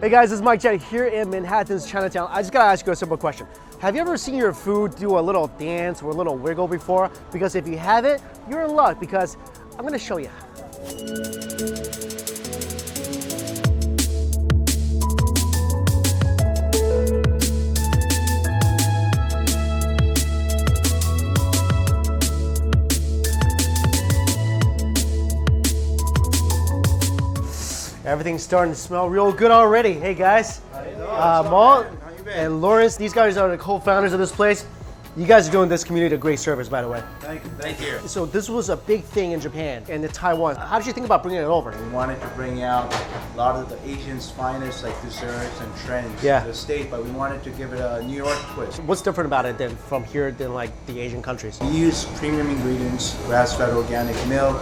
Hey guys, this is Mike Chen here in Manhattan's Chinatown. I just gotta ask you a simple question. Have you ever seen your food do a little dance or a little wiggle before? Because if you haven't, you're in luck because I'm gonna show you. Everything's starting to smell real good already. Hey guys, Maul and Lawrence, these guys are the co-founders of this place. You guys are doing this community a great service, by the way. Thank you. So this was a big thing in Japan and in Taiwan. How did you think about bringing it over? We wanted to bring out a lot of the Asian's finest, like desserts and trends to the state, but we wanted to give it a New York twist. What's different about it than from here than like the Asian countries? We use premium ingredients, grass-fed organic milk.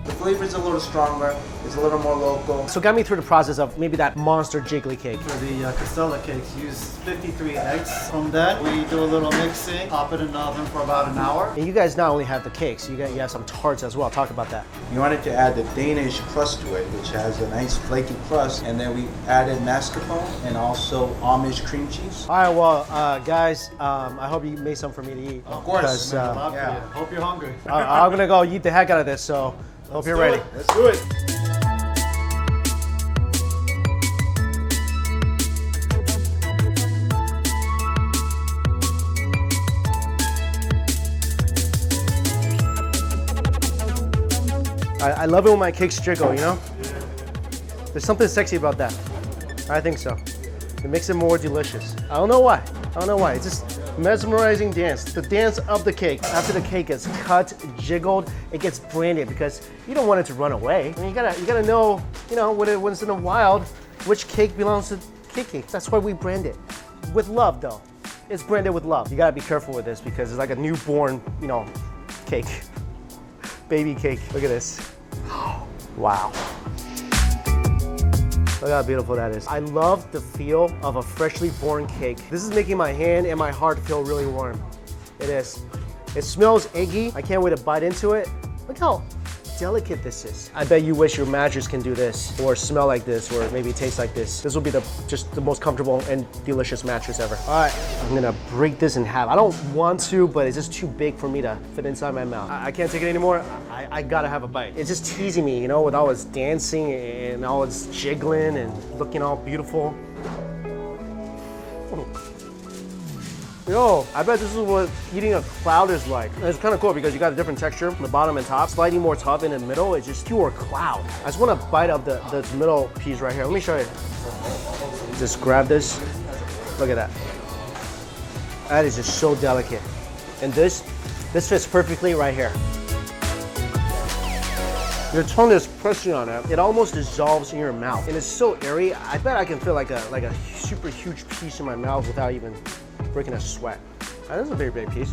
The flavor's a little stronger, it's a little more local. So guide me through the process of maybe that monster jiggly cake. For the Casella cakes, use 53 eggs. From that, we do a little mixing, pop it in the oven for about an hour. And you guys not only have the cakes, you have some tarts as well. Talk about that. We wanted to add the Danish crust to it, which has a nice flaky crust, and then we added mascarpone and also Amish cream cheese. All right, well, guys, I hope you made some for me to eat. Of course. Yeah. Hope you're hungry. I'm gonna go eat the heck out of this, so hope you're ready. Let's do it. I love it when my cakes jiggle, you know? There's something sexy about that. I think so. It makes it more delicious. I don't know why. It's just mesmerizing dance. The dance of the cake. After the cake is cut, jiggled, it gets branded because you don't want it to run away. I mean, you gotta know, when it's in the wild, which cake belongs to Keki. That's why we brand it. With love, though. It's branded with love. You gotta be careful with this because it's like a newborn, cake. Baby cake. Look at this. Wow. Look how beautiful that is. I love the feel of a freshly born cake. This is making my hand and my heart feel really warm. It is. It smells eggy. I can't wait to bite into it. Look how delicate this is. I bet you wish your mattress can do this, or smell like this, or maybe taste like this. This will be just the most comfortable and delicious mattress ever. All right, I'm gonna break this in half. I don't want to, but it's just too big for me to fit inside my mouth. I can't take it anymore. I gotta have a bite. It's just teasing me, with all its dancing and all its jiggling and looking all beautiful. Yo, I bet this is what eating a cloud is like. And it's kind of cool because you got a different texture, the bottom and top, slightly more tough in the middle. It's just pure cloud. I just want to bite of the middle piece right here. Let me show you. Just grab this. Look at that. That is just so delicate. And this fits perfectly right here. Your tongue is pressing on it. It almost dissolves in your mouth. And it's so airy. I bet I can feel like a super huge piece in my mouth without even breaking a sweat. That is a very big piece.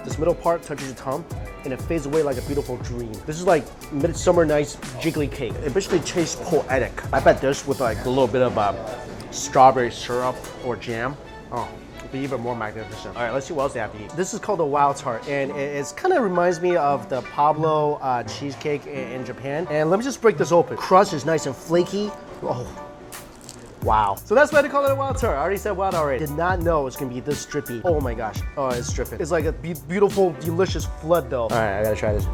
This middle part touches your tongue and it fades away like a beautiful dream. This is like Midsummer Night's jiggly cake. It basically tastes poetic. I bet this with like a little bit of strawberry syrup or jam. Oh, it'd be even more magnificent. All right, let's see what else they have to eat. This is called the Wild Tart, and it kind of reminds me of the Pablo cheesecake in Japan. And let me just break this open. Crust is nice and flaky. Oh. Wow. So that's why they call it a wild tart. I already said wild already. Did not know it's gonna be this drippy. Oh my gosh. Oh, it's dripping. It's like a beautiful, delicious flood though. All right, I gotta try this.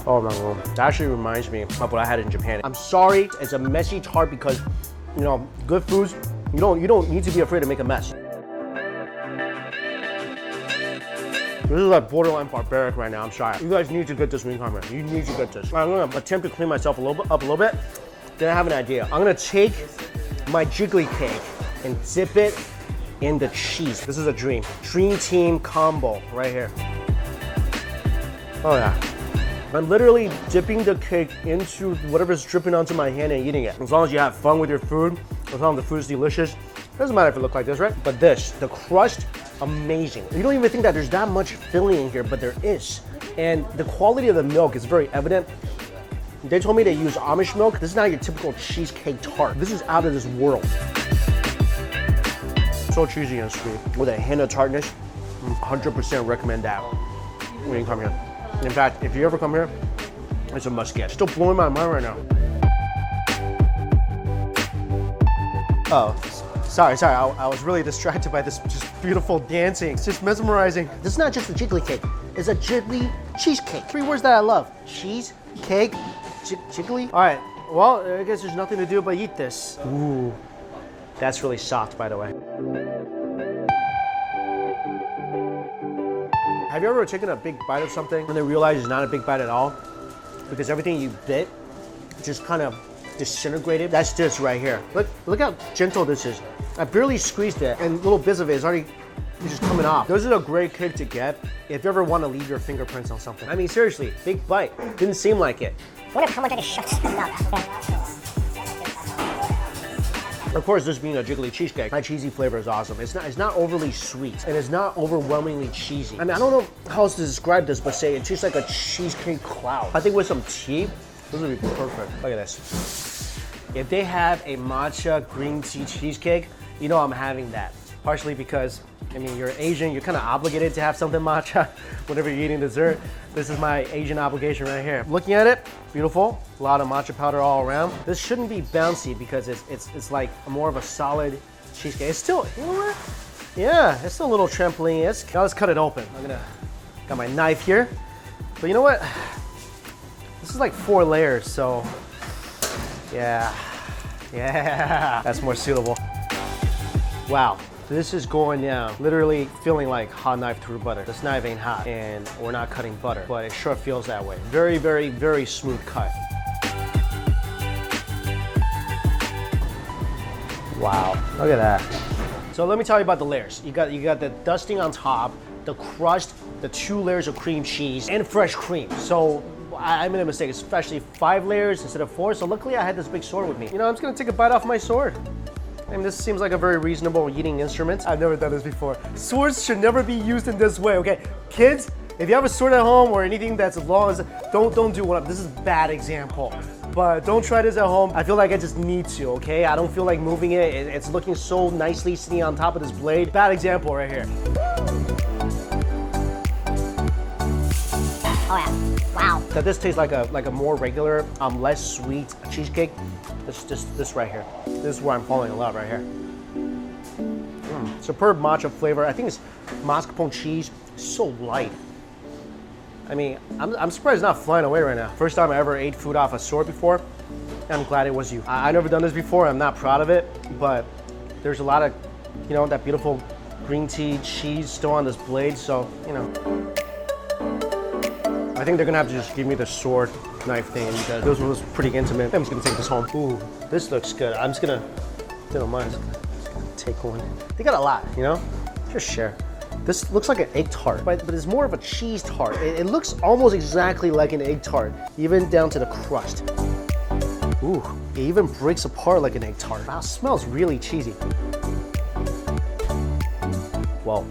Oh my god. That actually reminds me of what I had in Japan. I'm sorry, it's a messy tart because, good foods, you don't need to be afraid to make a mess. This is like borderline barbaric right now, I'm sorry. You guys need to get this when you come here. You need to get this. I'm gonna attempt to clean myself up a little bit. Then I have an idea. I'm gonna take my jiggly cake and dip it in the cheese. This is a dream. Dream team combo right here. Oh yeah. I'm literally dipping the cake into whatever's dripping onto my hand and eating it. As long as you have fun with your food, as long as the food's delicious, doesn't matter if it looks like this, right? But this, the crust, amazing. You don't even think that there's that much filling in here, but there is. And the quality of the milk is very evident. They told me they use Amish milk. This is not your typical cheesecake tart. This is out of this world. So cheesy and sweet with a hint of tartness. 100% recommend that when you come here. In fact, if you ever come here, it's a must get. Still blowing my mind right now. Oh, sorry. I was really distracted by this just beautiful dancing. It's just mesmerizing. This is not just a jiggly cake. It's a jiggly cheesecake. 3 words that I love. Cheese, cake, jiggly. All right, well, I guess there's nothing to do but eat this. Ooh, that's really soft, by the way. Have you ever taken a big bite of something and then realized it's not a big bite at all? Because everything you bit just kind of disintegrated? That's this right here. Look how gentle this is. I barely squeezed it and little bits of it is already just coming off. Those are a great cake to get if you ever want to leave your fingerprints on something. I mean, seriously, big bite. Didn't seem like it. What if someone just shuts them up? Of course, this being a jiggly cheesecake, my cheesy flavor is awesome. It's not overly sweet, and it's not overwhelmingly cheesy. I mean, I don't know how else to describe this, but say it tastes like a cheesecake cloud. I think with some tea, this would be perfect. Look at this. If they have a matcha green tea cheesecake, you know I'm having that. Partially because, I mean, you're Asian, you're kind of obligated to have something matcha whenever you're eating dessert. This is my Asian obligation right here. Looking at it, beautiful. A lot of matcha powder all around. This shouldn't be bouncy because it's like more of a solid cheesecake. It's still, you know what? Yeah, it's still a little trampoline. Now let's cut it open. Got my knife here. But you know what? This is like 4 layers, so yeah, that's more suitable. Wow. This is going down, literally feeling like hot knife through butter. This knife ain't hot, and we're not cutting butter, but it sure feels that way. Very, very, very smooth cut. Wow, look at that. So let me tell you about the layers. You got the dusting on top, the crust, the 2 layers of cream cheese, and fresh cream. So I made a mistake, especially 5 layers instead of 4. So luckily I had this big sword with me. You know, I'm just gonna take a bite off my sword. I mean, this seems like a very reasonable eating instrument. I've never done this before. Swords should never be used in this way, okay? Kids, if you have a sword at home or anything that's long as, don't do one. This is a bad example. But don't try this at home. I feel like I just need to, okay? I don't feel like moving it. It's looking so nicely sitting on top of this blade. Bad example right here. Oh yeah, wow. That this tastes like a more regular, less sweet cheesecake. This right here. This is where I'm falling in love right here. Superb matcha flavor. I think it's mascarpone cheese. So light. I mean, I'm surprised it's not flying away right now. First time I ever ate food off a sword before. I'm glad it was you. I've never done this before. I'm not proud of it, but there's a lot of, you know, that beautiful green tea cheese still on this blade. So, you know. I think they're gonna have to just give me the sword knife thing because this was pretty intimate. I'm just gonna take this home. Ooh, this looks good. I'm just gonna, if you don't mind, just gonna take one. They got a lot, you know? Just share. This looks like an egg tart, but it's more of a cheese tart. It looks almost exactly like an egg tart, even down to the crust. Ooh, it even breaks apart like an egg tart. Wow, it smells really cheesy. Well,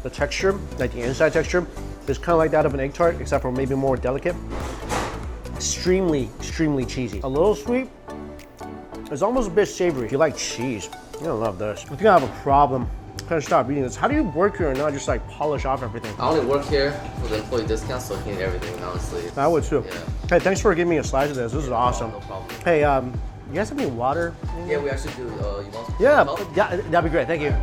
the texture, like the inside texture, is kind of like that of an egg tart, except for maybe more delicate. Extremely, extremely cheesy. A little sweet. It's almost a bit savory. If you like cheese, you're gonna love this. I think I have a problem. I'm gonna stop eating this. How do you work here and not just like polish off everything? I only work here for the employee discount, so I can eat everything, honestly. I would too. Yeah. Hey, thanks for giving me a slice of this. This is awesome. No problem. Hey, you guys have any water? Yeah, we actually do. You want some Yeah, milk? yeah, that'd be great. Thank you.